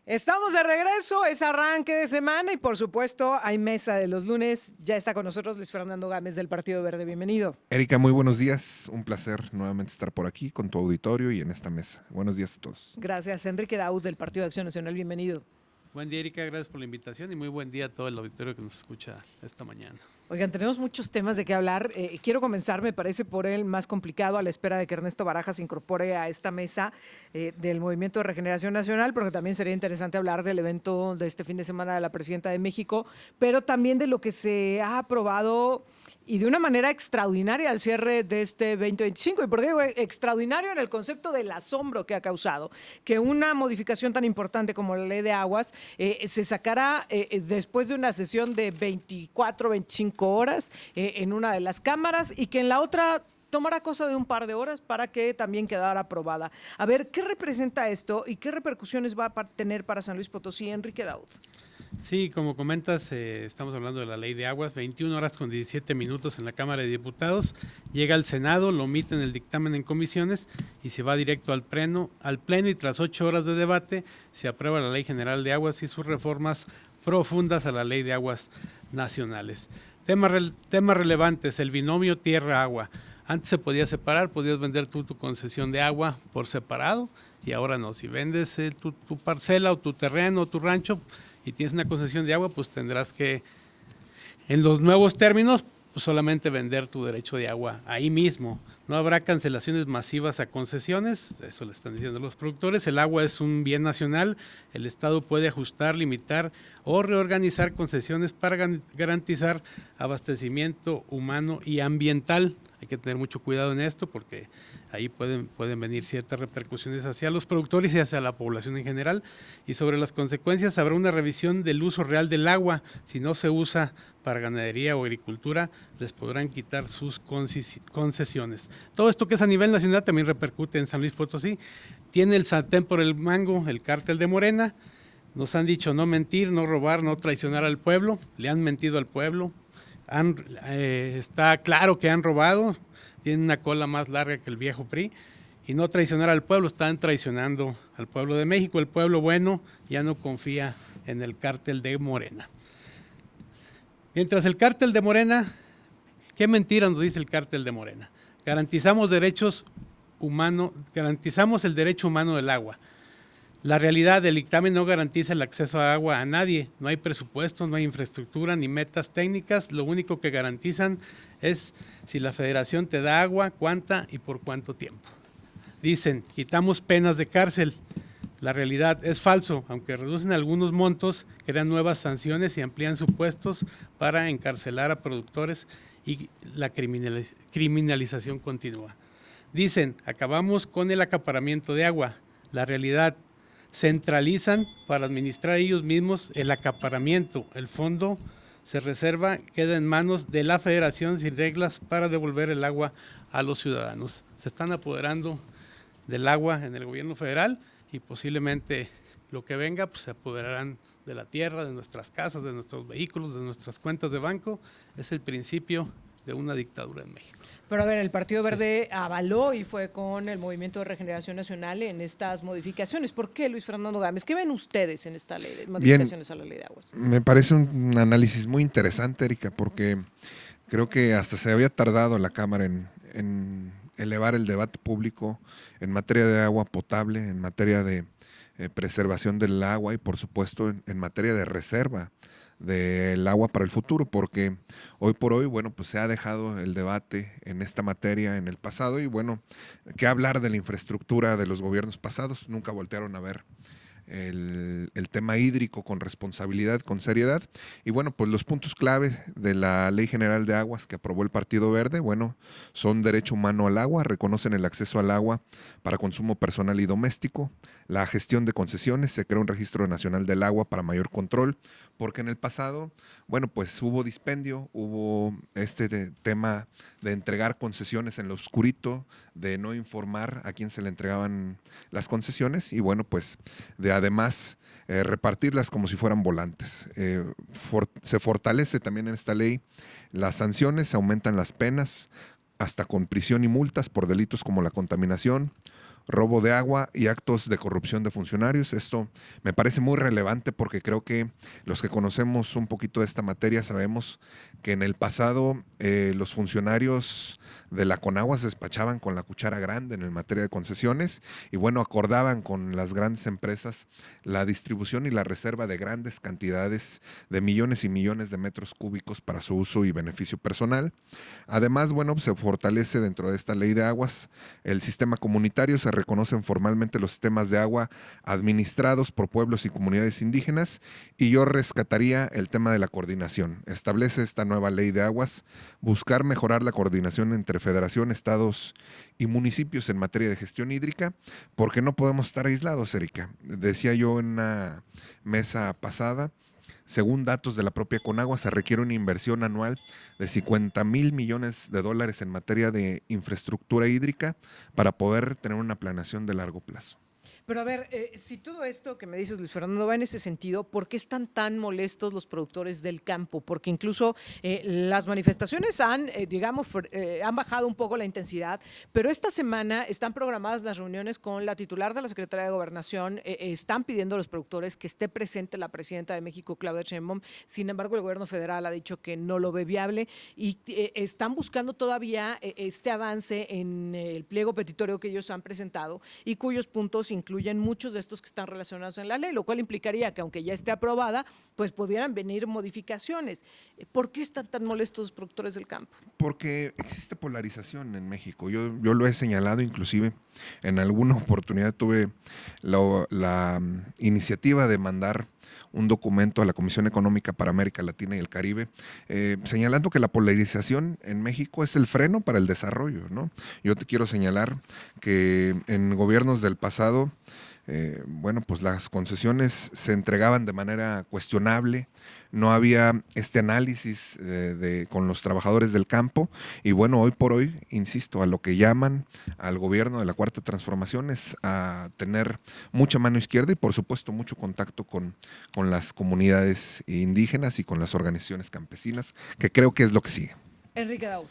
Estamos de regreso, es arranque de semana y por supuesto hay mesa de los lunes. Ya está con nosotros Luis Fernando Gámez del Partido Verde, bienvenido. Erika, muy buenos días. Un placer nuevamente estar por aquí con tu auditorio y en esta mesa. Buenos días a todos. Gracias, Enrique Daud del Partido de Acción Nacional, bienvenido. Buen día, Erika, gracias por la invitación y muy buen día a todo el auditorio que nos escucha esta mañana. Oigan, tenemos muchos temas de qué hablar. Quiero comenzar, me parece, por el más complicado, a la espera de que Ernesto Barajas se incorpore a esta mesa del Movimiento de Regeneración Nacional, porque también sería interesante hablar del evento de este fin de semana de la Presidenta de México, pero también de lo que se ha aprobado y de una manera extraordinaria al cierre de este 2025. ¿Y por qué digo extraordinario? En el concepto del asombro que ha causado que una modificación tan importante como la Ley de Aguas se sacara después de una sesión de 24, 25 horas en una de las cámaras y que en la otra tomará cosa de un par de horas para que también quedara aprobada. A ver, ¿qué representa esto y qué repercusiones va a tener para San Luis Potosí, Enrique Daud? Sí, como comentas, estamos hablando de la Ley de Aguas, 21 horas con 17 minutos en la Cámara de Diputados, llega al Senado, lo omiten el dictamen en comisiones y se va directo al pleno y tras 8 horas de debate se aprueba la Ley General de Aguas y sus reformas profundas a la Ley de Aguas nacionales. Temas relevantes, el binomio tierra-agua. Antes se podía separar, podías vender tu concesión de agua por separado y ahora no. Si vendes tu parcela o tu terreno o tu rancho y tienes una concesión de agua, pues tendrás que, en los nuevos términos, pues solamente vender tu derecho de agua ahí mismo. No habrá cancelaciones masivas a concesiones, eso le están diciendo los productores. El agua es un bien nacional, el Estado puede ajustar, limitar o reorganizar concesiones para garantizar abastecimiento humano y ambiental. Hay que tener mucho cuidado en esto porque ahí pueden venir ciertas repercusiones hacia los productores y hacia la población en general. Y sobre las consecuencias habrá una revisión del uso real del agua. Si no se usa para ganadería o agricultura, les podrán quitar sus concesiones. Todo esto que es a nivel nacional también repercute en San Luis Potosí. Tiene el sartén por el mango, el cártel de Morena. Nos han dicho no mentir, no robar, no traicionar al pueblo. Le han mentido al pueblo. Está claro que han robado, tienen una cola más larga que el viejo PRI, y no traicionar al pueblo, están traicionando al pueblo de México. El pueblo bueno ya no confía en el cártel de Morena. Mientras el cártel de Morena, qué mentira nos dice el cártel de Morena. Garantizamos el derecho humano del agua. La realidad del dictamen no garantiza el acceso a agua a nadie, no hay presupuesto, no hay infraestructura ni metas técnicas, lo único que garantizan es si la federación te da agua, cuánta y por cuánto tiempo. Dicen, quitamos penas de cárcel, la realidad es falso, aunque reducen algunos montos, crean nuevas sanciones y amplían supuestos para encarcelar a productores y la criminalización continúa. Dicen, acabamos con el acaparamiento de agua, la realidad centralizan para administrar ellos mismos el acaparamiento. El fondo se reserva, queda en manos de la federación sin reglas para devolver el agua a los ciudadanos. Se están apoderando del agua en el gobierno federal y posiblemente lo que venga pues se apoderarán de la tierra, de nuestras casas, de nuestros vehículos, de nuestras cuentas de banco. Es el principio de una dictadura en México. Pero a ver, el Partido Verde avaló y fue con el Movimiento de Regeneración Nacional en estas modificaciones. ¿Por qué, Luis Fernando Gámez? ¿Qué ven ustedes en esta ley de modificaciones a la Ley de Aguas? Me parece un análisis muy interesante, Erika, porque creo que hasta se había tardado la Cámara en elevar el debate público en materia de agua potable, en materia de preservación del agua y por supuesto en materia de reserva del agua para el futuro, porque hoy por hoy, bueno, pues se ha dejado el debate en esta materia en el pasado y bueno, ¿qué hablar de la infraestructura de los gobiernos pasados? Nunca voltearon a ver el tema hídrico con responsabilidad, con seriedad. Y bueno, pues los puntos clave de la Ley General de Aguas que aprobó el Partido Verde, bueno, son derecho humano al agua, reconocen el acceso al agua para consumo personal y doméstico, la gestión de concesiones, se crea un registro nacional del agua para mayor control, porque en el pasado, bueno, pues hubo dispendio, hubo tema de entregar concesiones en lo oscurito, de no informar a quién se le entregaban las concesiones y bueno, pues de además repartirlas como si fueran volantes. Se fortalece también en esta ley las sanciones, se aumentan las penas hasta con prisión y multas por delitos como la contaminación, robo de agua y actos de corrupción de funcionarios. Esto me parece muy relevante porque creo que los que conocemos un poquito de esta materia sabemos que en el pasado los funcionarios de la Conagua se despachaban con la cuchara grande en materia de concesiones y bueno, acordaban con las grandes empresas la distribución y la reserva de grandes cantidades de millones y millones de metros cúbicos para su uso y beneficio personal. Además, bueno, se fortalece dentro de esta ley de aguas el sistema comunitario, se reconocen formalmente los sistemas de agua administrados por pueblos y comunidades indígenas y yo rescataría el tema de la coordinación. Establece esta nueva ley de aguas buscar mejorar la coordinación entre federación, estados y municipios en materia de gestión hídrica, porque no podemos estar aislados, Erika. Decía yo en una mesa pasada, según datos de la propia Conagua, se requiere una inversión anual de 50,000 millones de dólares en materia de infraestructura hídrica para poder tener una planeación de largo plazo. Pero a ver, si todo esto que me dices, Luis Fernando, va en ese sentido, ¿por qué están tan molestos los productores del campo? Porque incluso las manifestaciones han, han bajado un poco la intensidad, pero esta semana están programadas las reuniones con la titular de la Secretaría de Gobernación, están pidiendo a los productores que esté presente la presidenta de México, Claudia Sheinbaum. Sin embargo, el gobierno federal ha dicho que no lo ve viable y están buscando todavía este avance en el pliego petitorio que ellos han presentado y cuyos puntos incluyen muchos de estos que están relacionados en la ley, lo cual implicaría que aunque ya esté aprobada, pues pudieran venir modificaciones. ¿Por qué están tan molestos los productores del campo? Porque existe polarización en México. Yo lo he señalado, inclusive en alguna oportunidad tuve la iniciativa de mandar un documento a la Comisión Económica para América Latina y el Caribe, señalando que la polarización en México es el freno para el desarrollo, ¿no? Yo te quiero señalar que en gobiernos del pasado, bueno, pues las concesiones se entregaban de manera cuestionable, no había este análisis con los trabajadores del campo y bueno, hoy por hoy, insisto, a lo que llaman al gobierno de la Cuarta Transformación es a tener mucha mano izquierda y por supuesto mucho contacto con las comunidades indígenas y con las organizaciones campesinas, que creo que es lo que sigue. Enrique Daud.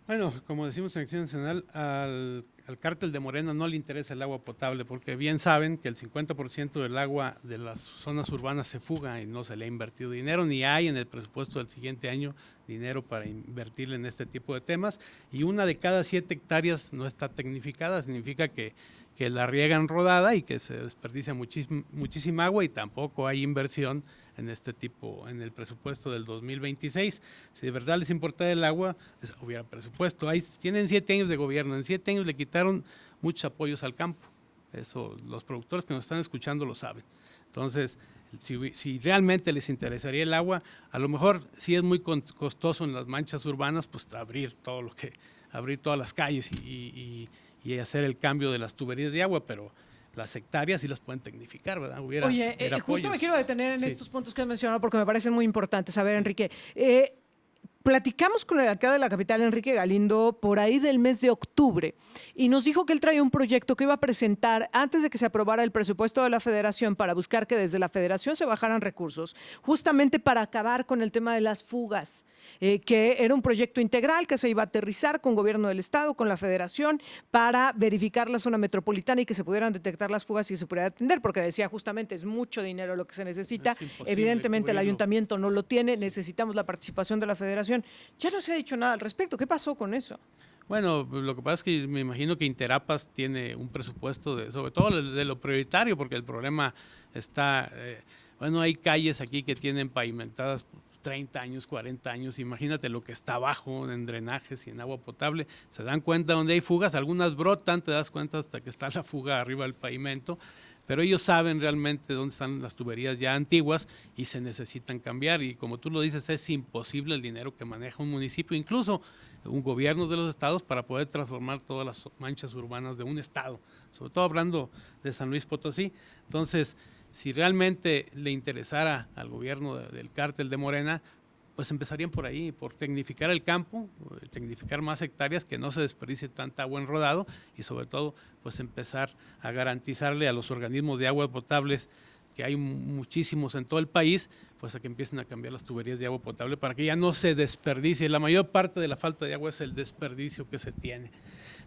Bueno, como decimos en Acción Nacional, al cártel de Morena no le interesa el agua potable porque bien saben que el 50% del agua de las zonas urbanas se fuga y no se le ha invertido dinero, ni hay en el presupuesto del siguiente año dinero para invertirle en este tipo de temas y 1 de cada 7 hectáreas no está tecnificada, significa que la riegan rodada y que se desperdicia muchísima agua y tampoco hay inversión en este tipo, en el presupuesto del 2026. Si de verdad les importa el agua, hubiera presupuesto. Tienen 7 años de gobierno, en 7 años le quitaron muchos apoyos al campo. Eso los productores que nos están escuchando lo saben. Entonces, si realmente les interesaría el agua, a lo mejor sí es muy costoso en las manchas urbanas, pues abrir todas las calles y hacer el cambio de las tuberías de agua, pero las hectáreas sí las pueden tecnificar, ¿verdad? Oye, justo me quiero detener en estos puntos que has mencionado porque me parecen muy importantes. A ver, Enrique, platicamos con el alcalde de la capital, Enrique Galindo, por ahí del mes de octubre y nos dijo que él traía un proyecto que iba a presentar antes de que se aprobara el presupuesto de la federación para buscar que desde la federación se bajaran recursos, justamente para acabar con el tema de las fugas, que era un proyecto integral que se iba a aterrizar con gobierno del estado, con la federación, para verificar la zona metropolitana y que se pudieran detectar las fugas y se pudiera atender, porque decía justamente es mucho dinero lo que se necesita, evidentemente el ayuntamiento no lo tiene, necesitamos la participación de la federación. Ya no se ha dicho nada al respecto. ¿Qué pasó con eso? Bueno, lo que pasa es que me imagino que Interapas tiene un presupuesto sobre todo de lo prioritario, porque el problema está, hay calles aquí que tienen pavimentadas 30 años, 40 años, imagínate lo que está abajo en drenajes y en agua potable, se dan cuenta donde hay fugas, algunas brotan, te das cuenta hasta que está la fuga arriba del pavimento, pero ellos saben realmente dónde están las tuberías ya antiguas y se necesitan cambiar y como tú lo dices, es imposible el dinero que maneja un municipio, incluso un gobierno de los estados para poder transformar todas las manchas urbanas de un estado, sobre todo hablando de San Luis Potosí. Entonces, si realmente le interesara al gobierno del cártel de Morena, pues empezarían por ahí, por tecnificar el campo, tecnificar más hectáreas, que no se desperdicie tanta agua en rodado y sobre todo pues empezar a garantizarle a los organismos de agua potables, que hay muchísimos en todo el país, pues a que empiecen a cambiar las tuberías de agua potable para que ya no se desperdicie. La mayor parte de la falta de agua es el desperdicio que se tiene.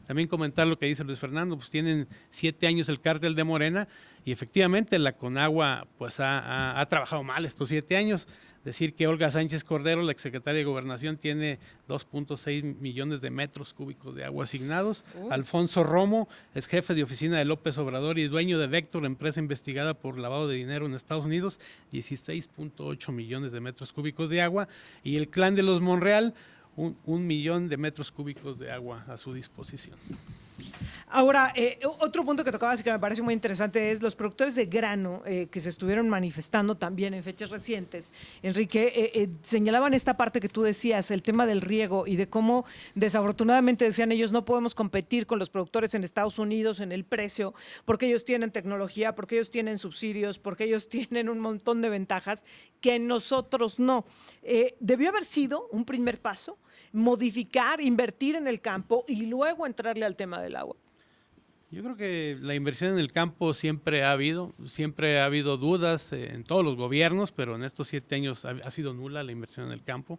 También comentar lo que dice Luis Fernando, pues tienen 7 años el cártel de Morena y efectivamente la Conagua pues ha trabajado mal estos 7 años. Decir que Olga Sánchez Cordero, la exsecretaria de Gobernación, tiene 2.6 millones de metros cúbicos de agua asignados. Alfonso Romo es jefe de oficina de López Obrador y dueño de Vector, empresa investigada por lavado de dinero en Estados Unidos, 16.8 millones de metros cúbicos de agua. Y el clan de los Monreal, 1 millón de metros cúbicos de agua a su disposición. Ahora, otro punto que tocabas y que me parece muy interesante es los productores de grano que se estuvieron manifestando también en fechas recientes. Enrique, señalaban esta parte que tú decías, el tema del riego y de cómo desafortunadamente decían ellos no podemos competir con los productores en Estados Unidos en el precio porque ellos tienen tecnología, porque ellos tienen subsidios, porque ellos tienen un montón de ventajas que nosotros no. Debió haber sido un primer paso modificar, invertir en el campo y luego entrarle al tema del agua. Yo creo que la inversión en el campo siempre ha habido dudas en todos los gobiernos, pero en estos 7 años ha sido nula la inversión en el campo.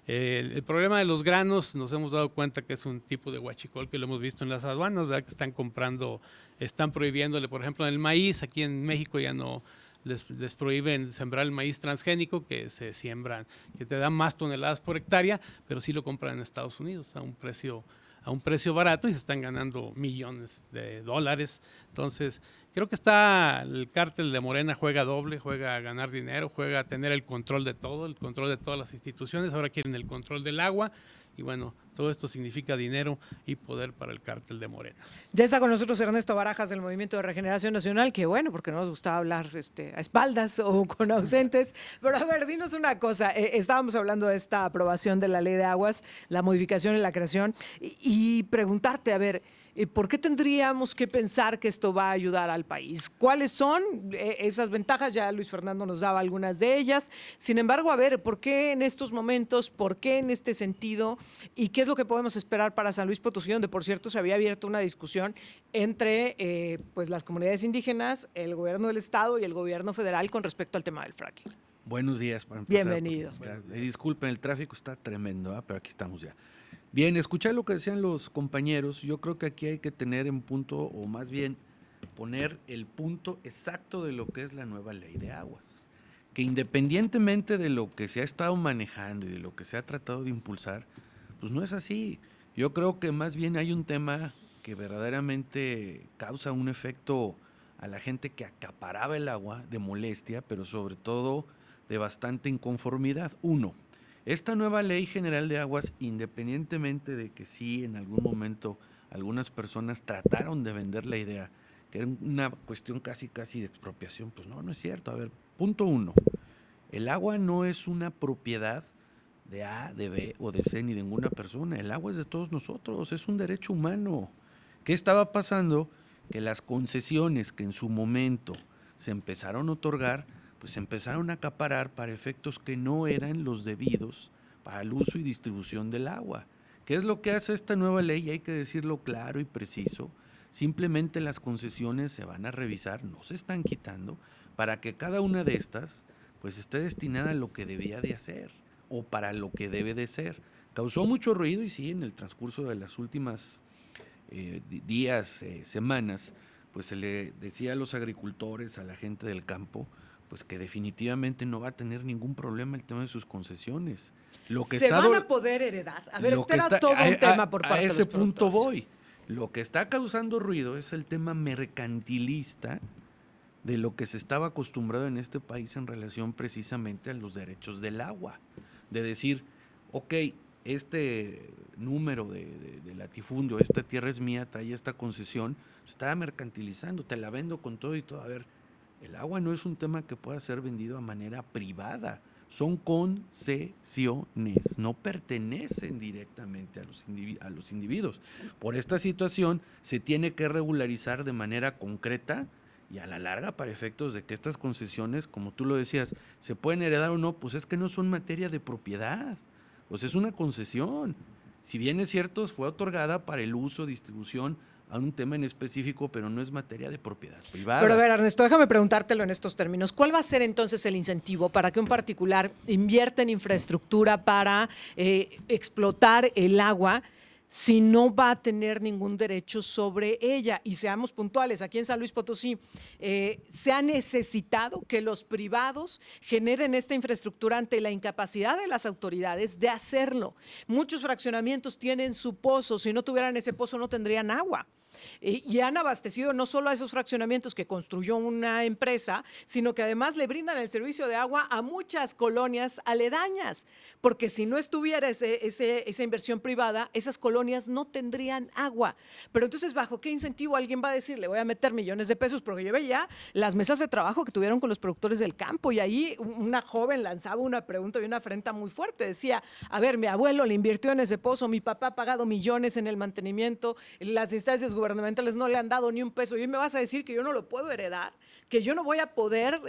El problema de los granos, nos hemos dado cuenta que es un tipo de huachicol que lo hemos visto en las aduanas, ¿verdad? Que están prohibiéndole, por ejemplo, en el maíz, aquí en México ya no les prohíben sembrar el maíz transgénico, que se siembran, que te dan más toneladas por hectárea, pero sí lo compran en Estados Unidos a un precio barato y se están ganando millones de dólares. Entonces, creo que el cártel de Morena juega doble, juega a ganar dinero, juega a tener el control de todo, el control de todas las instituciones. Ahora quieren el control del agua y bueno, todo esto significa dinero y poder para el cártel de Morena. Ya está con nosotros Ernesto Barajas del Movimiento de Regeneración Nacional, que bueno, porque no nos gustaba hablar a espaldas o con ausentes. Pero a ver, dinos una cosa, estábamos hablando de esta aprobación de la Ley de Aguas, la modificación y la creación, y preguntarte, a ver, ¿por qué tendríamos que pensar que esto va a ayudar al país? ¿Cuáles son esas ventajas? Ya Luis Fernando nos daba algunas de ellas. Sin embargo, a ver, ¿por qué en estos momentos? ¿Por qué en este sentido? ¿Y qué es lo que podemos esperar para San Luis Potosí, donde, por cierto, se había abierto una discusión entre pues las comunidades indígenas, el gobierno del estado y el gobierno federal con respecto al tema del fracking? Buenos días, para empezar. Bienvenido. Disculpen, el tráfico está tremendo, pero aquí estamos ya. Bien, escuchar lo que decían los compañeros, yo creo que aquí hay que tener en punto, o más bien poner el punto exacto de lo que es la nueva Ley de Aguas, que independientemente de lo que se ha estado manejando y de lo que se ha tratado de impulsar, pues no es así. Yo creo que más bien hay un tema que verdaderamente causa un efecto a la gente que acaparaba el agua de molestia, pero sobre todo de bastante inconformidad. Uno, esta nueva Ley General de Aguas, independientemente de que sí en algún momento algunas personas trataron de vender la idea que era una cuestión casi de expropiación, pues no es cierto. A ver, punto 1, el agua no es una propiedad de A, de B o de C ni de ninguna persona, el agua es de todos nosotros, es un derecho humano. ¿Qué estaba pasando? Que las concesiones que en su momento se empezaron a otorgar, pues se empezaron a acaparar para efectos que no eran los debidos para el uso y distribución del agua. ¿Qué es lo que hace esta nueva ley? Hay que decirlo claro y preciso. Simplemente las concesiones se van a revisar, no se están quitando, para que cada una de estas pues esté destinada a lo que debía de hacer o para lo que debe de ser. Causó mucho ruido y sí, en el transcurso de las últimas días, semanas, pues se le decía a los agricultores, a la gente del campo, pues que definitivamente no va a tener ningún problema el tema de sus concesiones. Van a poder heredar. A ver, este era todo un tema por parte de los productores. A ese punto voy. Lo que está causando ruido es el tema mercantilista de lo que se estaba acostumbrado en este país en relación precisamente a los derechos del agua. De decir, ok, este número de latifundio, esta tierra es mía, trae esta concesión, está mercantilizando, te la vendo con todo y todo. A ver, el agua no es un tema que pueda ser vendido a manera privada, son concesiones, no pertenecen directamente a los individuos. Por esta situación se tiene que regularizar de manera concreta y a la larga para efectos de que estas concesiones, como tú lo decías, se pueden heredar o no, pues es que no son materia de propiedad, pues es una concesión. Si bien es cierto, fue otorgada para el uso, distribución, a un tema en específico, pero no es materia de propiedad privada. Pero a ver, Ernesto, déjame preguntártelo en estos términos. ¿Cuál va a ser entonces el incentivo para que un particular invierta en infraestructura para explotar el agua si no va a tener ningún derecho sobre ella. Y seamos puntuales, aquí en San Luis Potosí se ha necesitado que los privados generen esta infraestructura ante la incapacidad de las autoridades de hacerlo. Muchos fraccionamientos tienen su pozo, si no tuvieran ese pozo no tendrían agua. Y han abastecido no solo a esos fraccionamientos que construyó una empresa, sino que además le brindan el servicio de agua a muchas colonias aledañas, porque si no estuviera esa inversión privada, esas colonias no tendrían agua. Pero entonces, ¿bajo qué incentivo alguien va a decir, le voy a meter millones de pesos? Porque yo veía las mesas de trabajo que tuvieron con los productores del campo y ahí una joven lanzaba una pregunta y una afrenta muy fuerte. Decía, a ver, mi abuelo le invirtió en ese pozo, mi papá ha pagado millones en el mantenimiento, las instancias gubernamentales no le han dado ni un peso, y hoy me vas a decir que yo no lo puedo heredar, que yo no voy a poder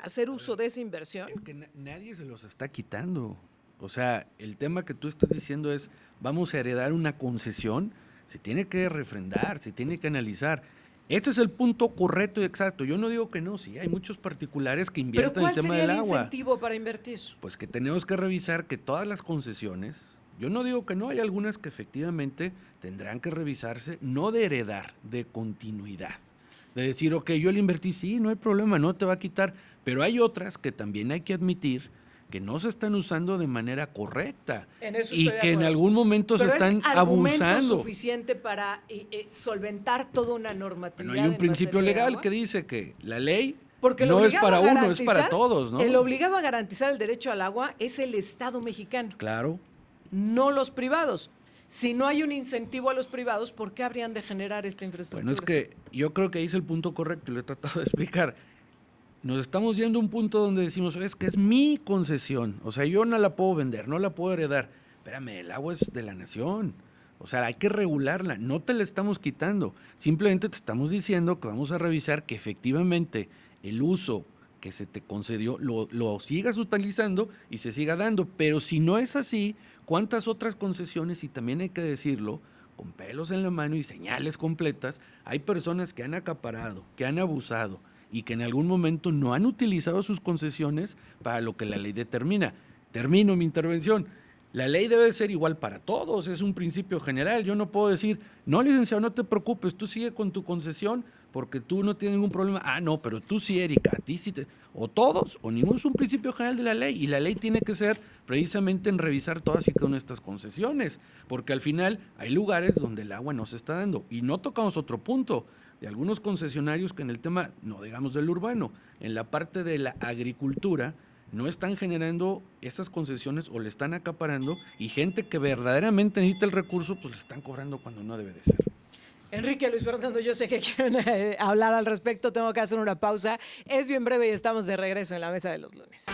hacer uso de esa inversión. Es que nadie se los está quitando. O sea, el tema que tú estás diciendo es, vamos a heredar una concesión, se tiene que refrendar, se tiene que analizar. Este es el punto correcto y exacto. Yo no digo que no, sí, hay muchos particulares que invierten en el tema del agua. ¿Pero cuál sería el incentivo para invertir? Pues que tenemos que revisar que todas las concesiones, yo no digo que no, hay algunas que efectivamente tendrán que revisarse, no de heredar, de continuidad. De decir, ok, yo le invertí, sí, no hay problema, no te va a quitar, pero hay otras que también hay que admitir que no se están usando de manera correcta y que en algún momento se están abusando. ¿Es suficiente para solventar toda una normatividad? Bueno, hay un principio legal que dice que la ley porque no es para uno, es para todos, ¿no? El obligado a garantizar el derecho al agua es el Estado mexicano. Claro. No los privados. Si no hay un incentivo a los privados, ¿por qué habrían de generar esta infraestructura? Bueno, es que yo creo que ahí es el punto correcto y lo he tratado de explicar. Nos estamos yendo a un punto donde decimos, es que es mi concesión, o sea, yo no la puedo vender, no la puedo heredar. Espérame, el agua es de la nación, o sea, hay que regularla, no te la estamos quitando, simplemente te estamos diciendo que vamos a revisar que efectivamente el uso que se te concedió lo sigas utilizando y se siga dando, pero si no es así, ¿cuántas otras concesiones, y también hay que decirlo, con pelos en la mano y señales completas, hay personas que han acaparado, que han abusado, y que en algún momento no han utilizado sus concesiones para lo que la ley determina? Termino mi intervención. La ley debe ser igual para todos, es un principio general. Yo no puedo decir, no, licenciado, no te preocupes, tú sigue con tu concesión porque tú no tienes ningún problema. Ah, no, pero tú sí, Erika, a ti sí te... O todos, o ninguno, es un principio general de la ley. Y la ley tiene que ser precisamente en revisar todas y cada una de estas concesiones, porque al final hay lugares donde el agua no se está dando. Y no tocamos otro punto de algunos concesionarios que en el tema, no digamos del urbano, en la parte de la agricultura, no están generando esas concesiones o le están acaparando, y gente que verdaderamente necesita el recurso, pues le están cobrando cuando no debe de ser. Enrique, Luis Fernando, yo sé que quieren hablar al respecto, tengo que hacer una pausa. Es bien breve y estamos de regreso en la mesa de los lunes.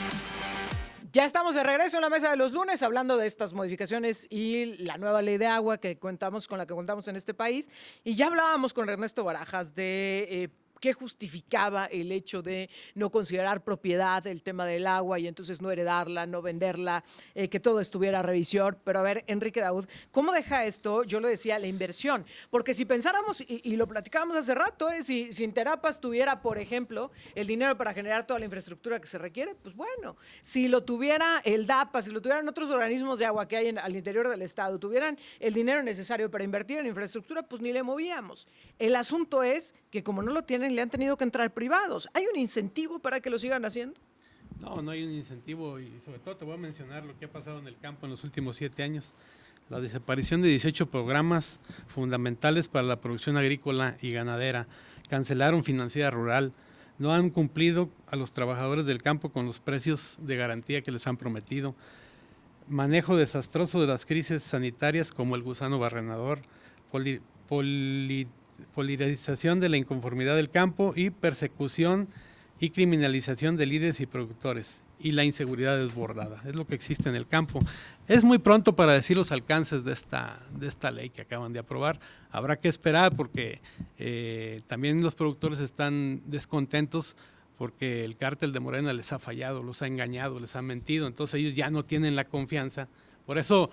Ya estamos de regreso en la mesa de los lunes hablando de estas modificaciones y la nueva ley de agua con la que contamos en este país. Y ya hablábamos con Ernesto Barajas de qué justificaba el hecho de no considerar propiedad el tema del agua y entonces no heredarla, no venderla, que todo estuviera a revisión. Pero a ver, Enrique Daud, ¿cómo deja esto? Yo lo decía, la inversión. Porque si pensáramos, y lo platicábamos hace rato, si Interapas tuviera, por ejemplo, el dinero para generar toda la infraestructura que se requiere, pues bueno, si lo tuviera el DAPA, si lo tuvieran otros organismos de agua que hay al interior del estado, tuvieran el dinero necesario para invertir en infraestructura, pues ni le movíamos. El asunto es que como no lo tienen, le han tenido que entrar privados. ¿Hay un incentivo para que lo sigan haciendo? No, no hay un incentivo, y sobre todo te voy a mencionar lo que ha pasado en el campo en los últimos 7 años. La desaparición de 18 programas fundamentales para la producción agrícola y ganadera. Cancelaron Financiera Rural. No han cumplido a los trabajadores del campo con los precios de garantía que les han prometido. Manejo desastroso de las crisis sanitarias como el gusano barrenador, polarización de la inconformidad del campo y persecución y criminalización de líderes y productores, y la inseguridad desbordada. Es lo que existe en el campo. Es muy pronto para decir los alcances de esta ley que acaban de aprobar. Habrá que esperar porque también los productores están descontentos porque el cártel de Morena les ha fallado, los ha engañado, les ha mentido, entonces ellos ya no tienen la confianza. Por eso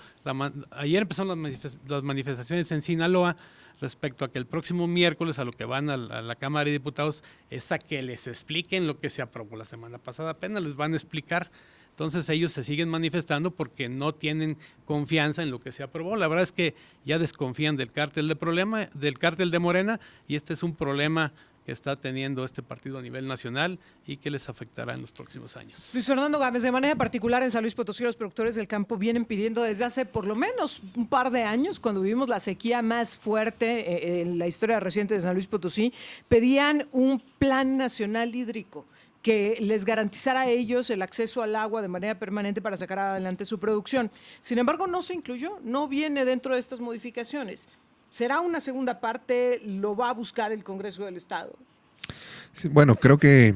ayer empezaron las manifestaciones en Sinaloa respecto a que el próximo miércoles a lo que van a la Cámara de Diputados es a que les expliquen lo que se aprobó la semana pasada. Apenas les van a explicar Entonces ellos se siguen manifestando porque no tienen confianza en lo que se aprobó. La verdad es que ya desconfían del cártel de Morena, y este es un problema que está teniendo este partido a nivel nacional y que les afectará en los próximos años. Luis Fernando Gámez, de manera particular en San Luis Potosí, los productores del campo vienen pidiendo desde hace por lo menos un par de años, cuando vivimos la sequía más fuerte en la historia reciente de San Luis Potosí, pedían un plan nacional hídrico que les garantizara a ellos el acceso al agua de manera permanente para sacar adelante su producción. Sin embargo, no se incluyó, no viene dentro de estas modificaciones. ¿Será una segunda parte? ¿Lo va a buscar el Congreso del Estado? Sí, bueno, creo que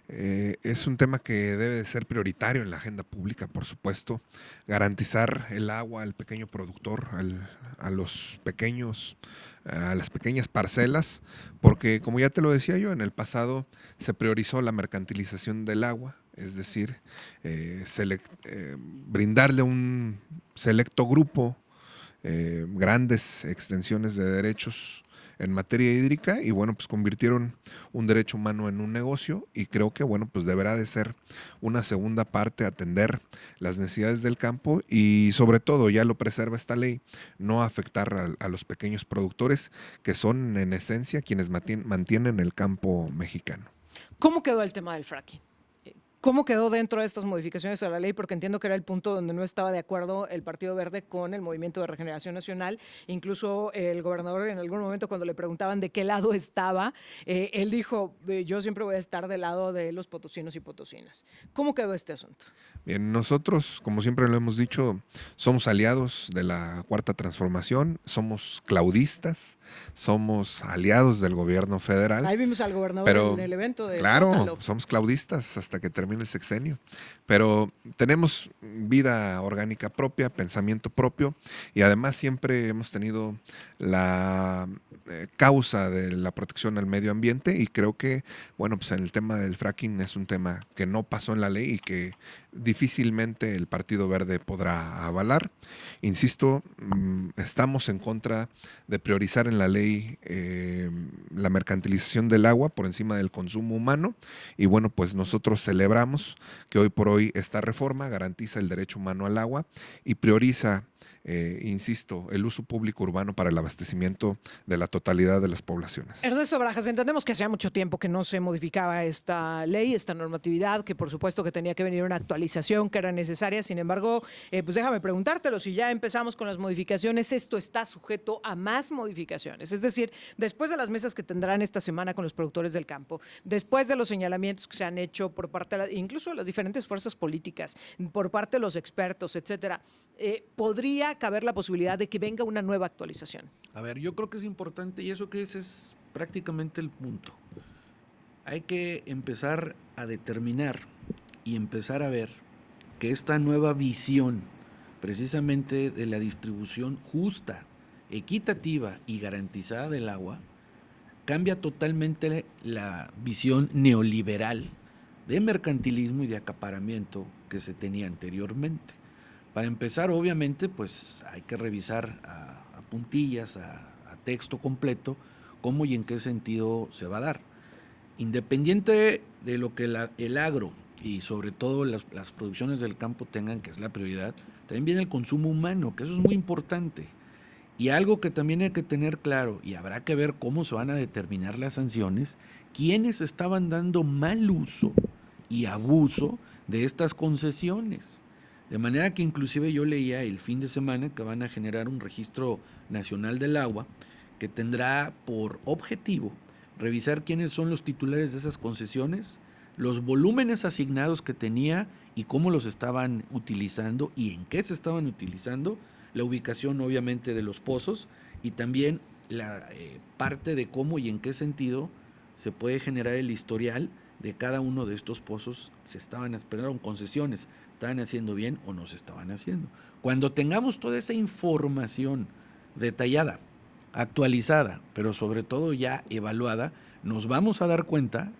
es un tema que debe de ser prioritario en la agenda pública, por supuesto. Garantizar el agua al pequeño productor, a los pequeños, a las pequeñas parcelas, porque como ya te lo decía yo, en el pasado se priorizó la mercantilización del agua, es decir, brindarle a un selecto grupo grandes extensiones de derechos en materia hídrica, y bueno, pues convirtieron un derecho humano en un negocio, y creo que bueno, pues deberá de ser una segunda parte atender las necesidades del campo, y sobre todo, ya lo preserva esta ley, no afectar a los pequeños productores, que son en esencia quienes mantienen el campo mexicano. ¿Cómo quedó el tema del fracking? ¿Cómo quedó dentro de estas modificaciones a la ley? Porque entiendo que era el punto donde no estaba de acuerdo el Partido Verde con el Movimiento de Regeneración Nacional. Incluso el gobernador, en algún momento, cuando le preguntaban de qué lado estaba, él dijo, yo siempre voy a estar del lado de los potosinos y potosinas. ¿Cómo quedó este asunto? Bien, nosotros, como siempre lo hemos dicho, somos aliados de la Cuarta Transformación, somos claudistas, somos aliados del gobierno federal. Ahí vimos al gobernador pero, en el evento de claro, Zócalo. somos claudistas hasta que termine el sexenio, pero tenemos vida orgánica propia, pensamiento propio, y además siempre hemos tenido la causa de la protección al medio ambiente, y creo que, bueno, pues en el tema del fracking es un tema que no pasó en la ley y que difícilmente el Partido Verde podrá avalar. Insisto, estamos en contra de priorizar en la ley la mercantilización del agua por encima del consumo humano, y bueno, pues nosotros celebramos que hoy por hoy esta reforma garantiza el derecho humano al agua y prioriza, insisto, el uso público urbano para el abastecimiento de la totalidad de las poblaciones. Ernesto Barajas, entendemos que hacía mucho tiempo que no se modificaba esta ley, esta normatividad, que por supuesto que tenía que venir una actualización que era necesaria. Sin embargo, pues déjame preguntártelo, si ya empezamos con las modificaciones, esto está sujeto a más modificaciones. Es decir, después de las mesas que tendrán esta semana con los productores del campo, después de los señalamientos que se han hecho por parte de incluso de las diferentes fuerzas políticas, por parte de los expertos, etcétera, ¿podría caber la posibilidad de que venga una nueva actualización? A ver, yo creo que es importante, y eso que es prácticamente el punto. Hay que empezar a determinar y empezar a ver que esta nueva visión, precisamente de la distribución justa, equitativa y garantizada del agua, cambia totalmente la visión neoliberal de mercantilismo y de acaparamiento que se tenía anteriormente. Para empezar, obviamente, pues hay que revisar a puntillas, a texto completo, cómo y en qué sentido se va a dar. Independiente de lo que el agro y sobre todo las producciones del campo tengan, que es la prioridad, también viene el consumo humano, que eso es muy importante. Y algo que también hay que tener claro, y habrá que ver cómo se van a determinar las sanciones, quiénes estaban dando mal uso y abuso de estas concesiones. De manera que inclusive yo leía el fin de semana que van a generar un registro nacional del agua que tendrá por objetivo revisar quiénes son los titulares de esas concesiones, los volúmenes asignados que tenía y cómo los estaban utilizando y en qué se estaban utilizando, la ubicación obviamente de los pozos y también la parte de cómo y en qué sentido se puede generar el historial de cada uno de estos pozos, se estaban esperando concesiones, estaban haciendo bien o no se estaban haciendo. Cuando tengamos toda esa información detallada, actualizada, pero sobre todo ya evaluada, nos vamos a dar cuenta,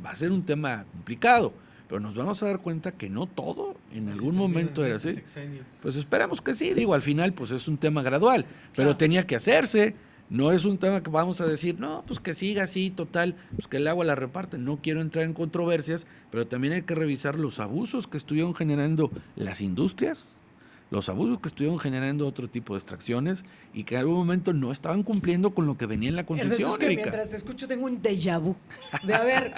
va a ser un tema complicado, pero nos vamos a dar cuenta que no todo en algún momento era así. Pues esperamos que sí, digo, al final pues es un tema gradual, pero tenía que hacerse. No es un tema que vamos a decir, no, pues que siga así, total, pues que el agua la reparten. No quiero entrar en controversias, pero también hay que revisar los abusos que estuvieron generando las industrias, los abusos que estuvieron generando otro tipo de extracciones y que en algún momento no estaban cumpliendo con lo que venía en la concesión, Es que Erika. mientras te escucho tengo un déjà vu. De a ver,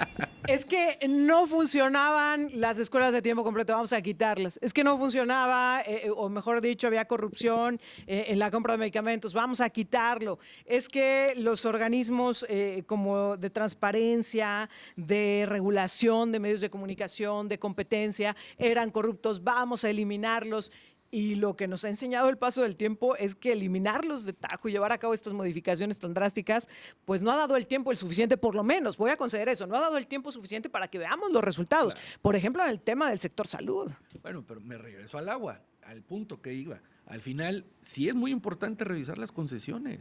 es que no funcionaban las escuelas de tiempo completo, vamos a quitarlas. Es que no funcionaba, o mejor dicho, había corrupción en la compra de medicamentos, vamos a quitarlo. Es que los organismos como de transparencia, de regulación de medios de comunicación, de competencia, eran corruptos, vamos a eliminarlos. Y lo que nos ha enseñado el paso del tiempo es que eliminarlos de tajo y llevar a cabo estas modificaciones tan drásticas, pues no ha dado el tiempo el suficiente, por lo menos, voy a conceder eso, no ha dado el tiempo suficiente para que veamos los resultados. Claro. Por ejemplo, en el tema del sector salud. Bueno, pero me regreso al agua, al punto que iba. Al final, sí es muy importante revisar las concesiones.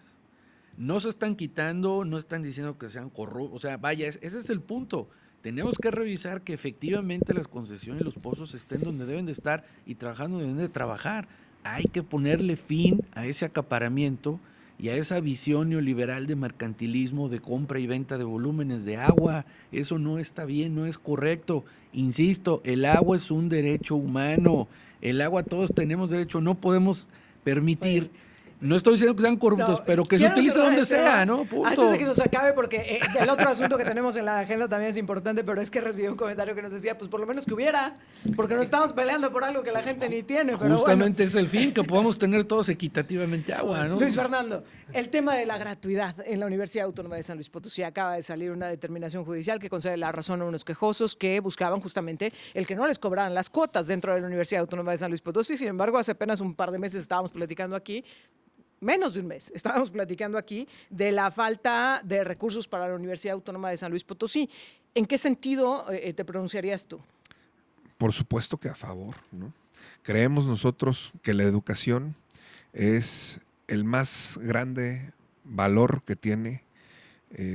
No se están quitando, no están diciendo que sean corruptos, o sea, vaya, ese es el punto. Tenemos que revisar que efectivamente las concesiones y los pozos estén donde deben de estar y trabajando donde deben de trabajar. Hay que ponerle fin a ese acaparamiento y a esa visión neoliberal de mercantilismo, de compra y venta de volúmenes de agua. Eso no está bien, no es correcto. Insisto, el agua es un derecho humano. El agua todos tenemos derecho, no podemos permitir... No estoy diciendo que sean corruptos, No, pero que se quiero utilice cerrar donde el tema sea, ¿no? Punto. Antes de que nos acabe, porque el otro asunto que tenemos en la agenda también es importante, pero es que recibí un comentario que nos decía, pues por lo menos que hubiera, porque no estamos peleando por algo que la gente ni tiene. Pero Justamente bueno. es el fin, que podamos tener todos equitativamente agua, ¿no? Luis Fernando, el tema de la gratuidad en la Universidad Autónoma de San Luis Potosí. Acaba de salir una determinación judicial que concede la razón a unos quejosos que buscaban justamente el que no les cobraran las cuotas dentro de la Universidad Autónoma de San Luis Potosí. Sin embargo, hace apenas un par de meses estábamos platicando aquí, menos de un mes, estábamos platicando aquí de la falta de recursos para la Universidad Autónoma de San Luis Potosí. ¿En qué sentido te pronunciarías tú? Por supuesto que a favor, ¿no? Creemos nosotros que la educación es el más grande valor que tiene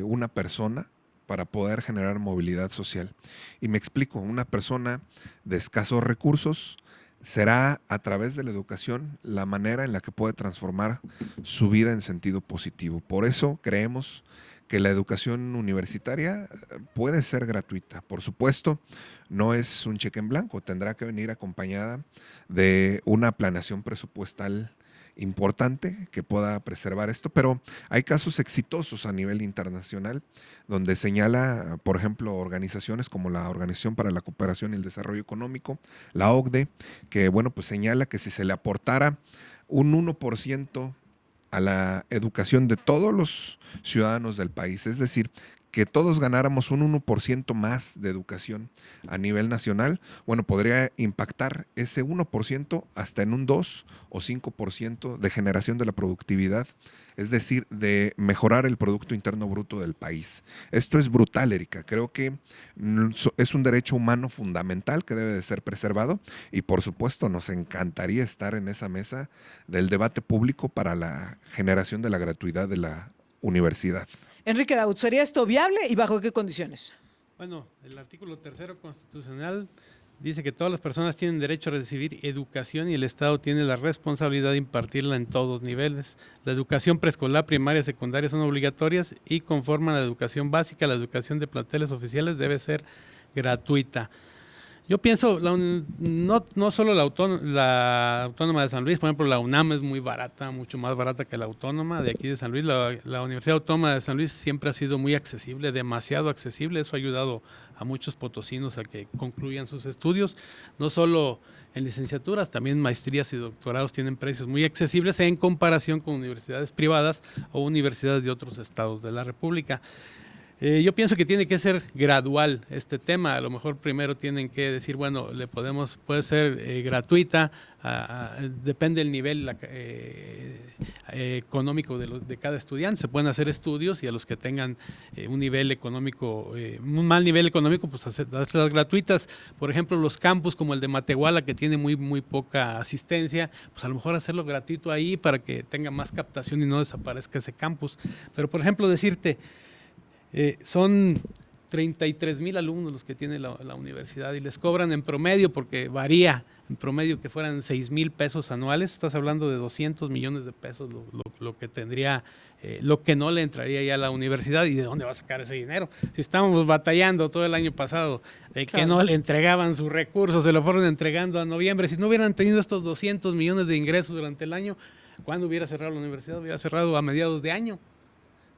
una persona para poder generar movilidad social. Y me explico, una persona de escasos recursos será a través de la educación la manera en la que puede transformar su vida en sentido positivo. Por eso creemos que la educación universitaria puede ser gratuita. Por supuesto, no es un cheque en blanco, tendrá que venir acompañada de una planeación presupuestal importante que pueda preservar esto, pero hay casos exitosos a nivel internacional donde señala, por ejemplo, organizaciones como la Organización para la Cooperación y el Desarrollo Económico, la OCDE, que bueno, pues señala que si se le aportara un 1% a la educación de todos los ciudadanos del país, es decir, que todos ganáramos un 1% más de educación a nivel nacional, bueno, podría impactar ese 1% hasta en un 2 o 5% de generación de la productividad, es decir, de mejorar el Producto Interno Bruto del país. Esto es brutal, Erika. Creo que es un derecho humano fundamental que debe de ser preservado y, por supuesto, nos encantaría estar en esa mesa del debate público para la generación de la gratuidad de la universidad. Enrique Daud, ¿sería esto viable y bajo qué condiciones? Bueno, el artículo 3º constitucional dice que todas las personas tienen derecho a recibir educación y el Estado tiene la responsabilidad de impartirla en todos niveles. La educación preescolar, primaria y secundaria son obligatorias y conforman a la educación básica, la educación de planteles oficiales debe ser gratuita. Yo pienso, no solo la Autónoma de San Luis, por ejemplo, la UNAM es muy barata, mucho más barata que la Autónoma de aquí de San Luis. La Universidad Autónoma de San Luis siempre ha sido muy accesible, demasiado accesible. Eso ha ayudado a muchos potosinos a que concluyan sus estudios. No solo en licenciaturas, también maestrías y doctorados tienen precios muy accesibles en comparación con universidades privadas o universidades de otros estados de la República. Yo pienso que tiene que ser gradual este tema. A lo mejor primero tienen que decir, bueno, puede ser gratuita, depende del nivel económico de cada estudiante. Se pueden hacer estudios y a los que tengan un nivel económico, un mal nivel económico, pues hacerlas gratuitas. Por ejemplo, los campus como el de Matehuala, que tiene muy poca asistencia, pues a lo mejor hacerlo gratuito ahí para que tenga más captación y no desaparezca ese campus. Pero, por ejemplo, decirte, son 33,000 alumnos los que tiene la universidad y les cobran en promedio, porque varía, en promedio que fueran 6,000 pesos anuales, estás hablando de 200 millones de pesos lo que tendría, lo que no le entraría ya a la universidad. ¿Y de dónde va a sacar ese dinero? Si estábamos batallando todo el año pasado de que no le entregaban sus recursos, se lo fueron entregando a noviembre, si no hubieran tenido estos 200 millones de ingresos durante el año, ¿cuándo hubiera cerrado la universidad? Hubiera cerrado a mediados de año.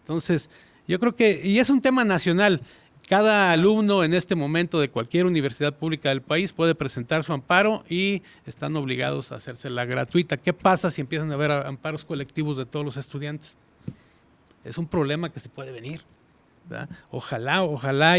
Entonces, yo creo que, y es un tema nacional, cada alumno en este momento de cualquier universidad pública del país puede presentar su amparo y están obligados a hacérsela gratuita. ¿Qué pasa si empiezan a haber amparos colectivos de todos los estudiantes? Es un problema que se puede venir, ¿verdad? Ojalá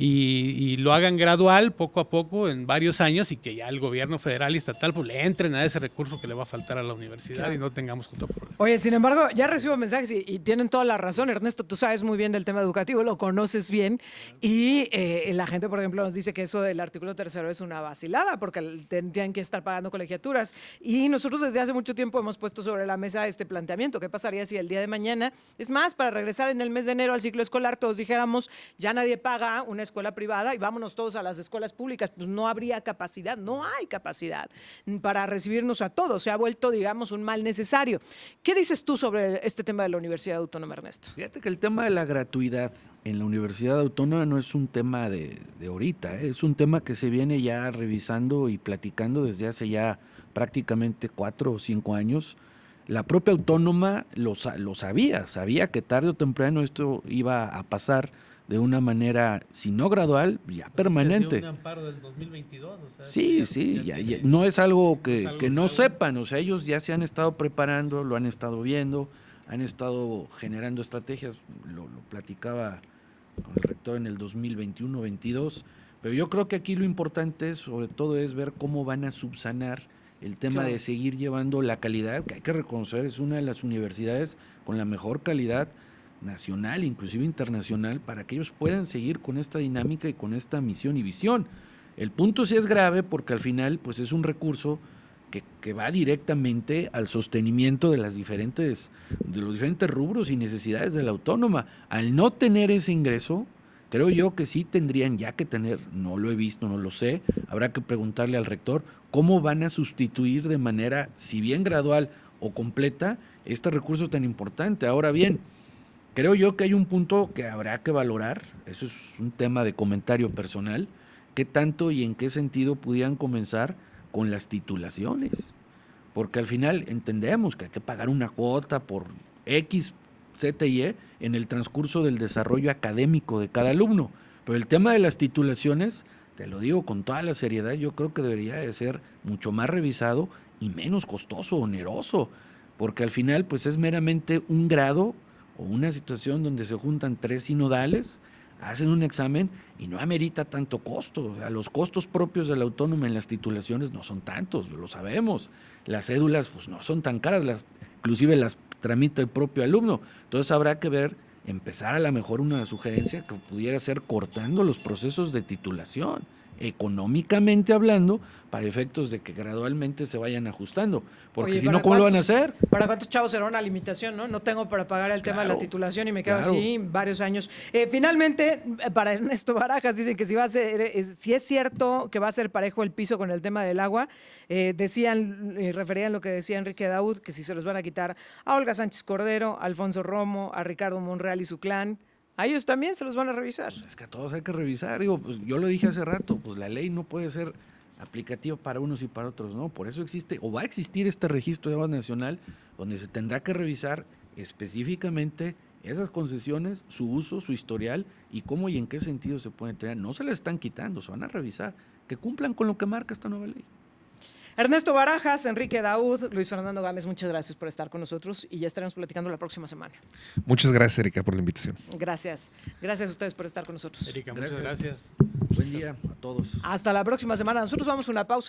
y lo hagan gradual, poco a poco, en varios años, y que ya el gobierno federal y estatal pues le entren a ese recurso que le va a faltar a la universidad, claro, y no tengamos otro problema. Oye, sin embargo, ya recibo mensajes y tienen toda la razón, Ernesto, tú sabes muy bien del tema educativo, lo conoces bien, y la gente, por ejemplo, nos dice que eso del artículo 3º es una vacilada, porque tendrían que estar pagando colegiaturas, y nosotros desde hace mucho tiempo hemos puesto sobre la mesa este planteamiento. ¿Qué pasaría si el día de mañana, es más, para regresar en el mes de enero al ciclo escolar, todos dijéramos, ya nadie paga una escuela privada y vámonos todos a las escuelas públicas? Pues no habría capacidad, no hay capacidad para recibirnos a todos, se ha vuelto, digamos, un mal necesario. ¿Qué dices tú sobre este tema de la Universidad Autónoma, Ernesto? Fíjate que el tema de la gratuidad en la Universidad Autónoma no es un tema de ahorita, es un tema que se viene ya revisando y platicando desde hace ya prácticamente 4 o 5 años. La propia Autónoma lo sabía que tarde o temprano esto iba a pasar de una manera, si no gradual, ya permanente. Un amparo del 2022, o sea, sí, ya, no es algo que no nuevo. sepan, o sea, ellos ya se han estado preparando, lo han estado viendo, han estado generando estrategias, lo platicaba con el rector en el 2021-22, pero yo creo que aquí lo importante sobre todo es ver cómo van a subsanar el tema de seguir llevando la calidad, que hay que reconocer, es una de las universidades con la mejor calidad nacional, inclusive internacional, para que ellos puedan seguir con esta dinámica y con esta misión y visión. El punto sí es grave porque al final pues es un recurso que va directamente al sostenimiento de los diferentes rubros y necesidades de la Autónoma. Al no tener ese ingreso, creo yo que sí tendrían ya que tener, no lo he visto, no lo sé, habrá que preguntarle al rector cómo van a sustituir de manera, si bien gradual o completa, este recurso tan importante. Ahora bien, creo yo que hay un punto que habrá que valorar, eso es un tema de comentario personal, qué tanto y en qué sentido pudieran comenzar con las titulaciones, porque al final entendemos que hay que pagar una cuota por X, Z y Y en el transcurso del desarrollo académico de cada alumno, pero el tema de las titulaciones, te lo digo con toda la seriedad, yo creo que debería de ser mucho más revisado y menos costoso, oneroso, porque al final pues es meramente un grado o una situación donde se juntan 3 sinodales, hacen un examen y no amerita tanto costo. O sea, los costos propios de la Autónoma en las titulaciones no son tantos, lo sabemos. Las cédulas pues no son tan caras, inclusive las tramita el propio alumno. Entonces habrá que ver, empezar a lo mejor una sugerencia que pudiera ser cortando los procesos de titulación, económicamente hablando, para efectos de que gradualmente se vayan ajustando, porque Oye, si no, ¿cómo lo van a hacer? ¿Para cuántos chavos será una limitación, no? No tengo para pagar el tema de la titulación y me quedo así varios años. Finalmente, para Ernesto Barajas, dicen que si va a ser, si es cierto que va a ser parejo el piso con el tema del agua, decían, referían lo que decía Enrique Daud, que si se los van a quitar a Olga Sánchez Cordero, a Alfonso Romo, a Ricardo Monreal y su clan, a ellos también se los van a revisar. Pues es que a todos hay que revisar. Digo, pues yo lo dije hace rato, pues la ley no puede ser aplicativa para unos y para otros, ¿no? Por eso existe, o va a existir este registro de agua nacional, donde se tendrá que revisar específicamente esas concesiones, su uso, su historial, y cómo y en qué sentido se pueden tener. No se las están quitando, se van a revisar, que cumplan con lo que marca esta nueva ley. Ernesto Barajas, Enrique Daud, Luis Fernando Gámez, muchas gracias por estar con nosotros y ya estaremos platicando la próxima semana. Muchas gracias, Erika, por la invitación. Gracias. Gracias a ustedes por estar con nosotros. Erika, muchas gracias. Buen día a todos. Hasta la próxima semana. Nosotros vamos a una pausa.